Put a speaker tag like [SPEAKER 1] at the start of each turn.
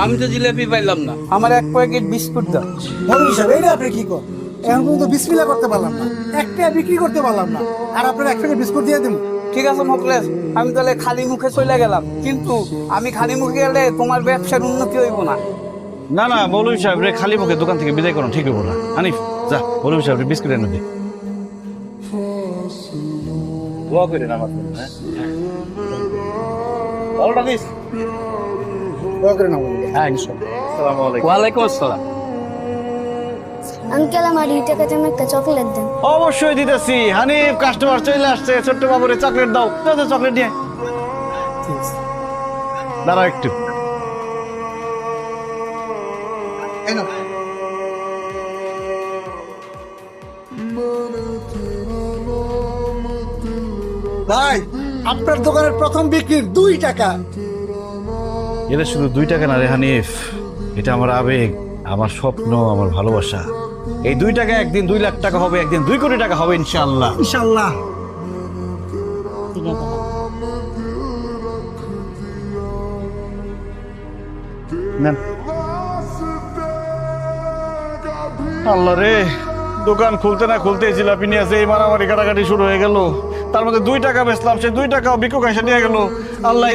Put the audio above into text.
[SPEAKER 1] আমি তো জিলাপি পাইলাম না, আমার এক প্যাকেট বিস্কুট দাও।
[SPEAKER 2] মরুন সাহেব, এইটা আপনি কি কর? এখন পর্যন্ত বিসমিল্লাহ করতে পারলাম না, একটা বিক্রি করতে পারলাম না, আর আপনার এক প্যাকেট বিস্কুট দিয়ে দেবো?
[SPEAKER 1] ঠিক আছে মোকলেস, আমি তাহলে খালি মুখে চলে গেলাম, কিন্তু আমি খালি মুখে গেলে তোমার ব্যবসার উন্নতি হইব না।
[SPEAKER 3] না না মৌলভী সাহেব রে খালি মুখে দোকান থেকে বিদায় করুন, ঠিক হবো না। হানিফ যা মৌলভী সাহেব রে বিস্কুট এনে দে। দোয়া করে না আমার জন্য, হ্যাঁ? ভালোটা দিস।
[SPEAKER 2] দয়া করে না বলুন।
[SPEAKER 3] হ্যাঁ ইনশাআল্লাহ। আসসালামু আলাইকুম।
[SPEAKER 1] ওয়ালাইকুম আসসালাম।
[SPEAKER 4] আঙ্কেল আমার 2 টাকা জন্য একটা চকলেট দেন।
[SPEAKER 3] অবশ্যই দিতেছি। হানিফ কাস্টমার চলে আসছে, ছোট্ট বাবুরে চকলেট দাও। দাও দাও, চকলেট নিয়ে
[SPEAKER 2] ঠিক আছে।
[SPEAKER 3] দাঁড়াও একটু।
[SPEAKER 2] এই নাও। ভাই, আপনার দোকানের প্রথম বিক্রির 2 টাকা।
[SPEAKER 3] এটা শুধু 2 টাকা না রে হানিফ, এটা আমার আবেগ, আমার স্বপ্ন, আমার ভালোবাসা। এই 2 টাকা একদিন 2 লাখ টাকা হবে, একদিন 2 কোটি টাকা হবে ইনশাআল্লাহ।
[SPEAKER 2] ইনশাআল্লাহ।
[SPEAKER 3] নেন। আল্লাহ রে, দোকান খুলতে না খুলতে জিলাপি নিয়ে আসে, এই মারামারি কাটাকাটি শুরু হয়ে গেল। তার মধ্যে 2 টাকা বেচলাম, সে 2 টাকাও ভিক্ষুক এসে নিয়ে গেল। আল্লাহ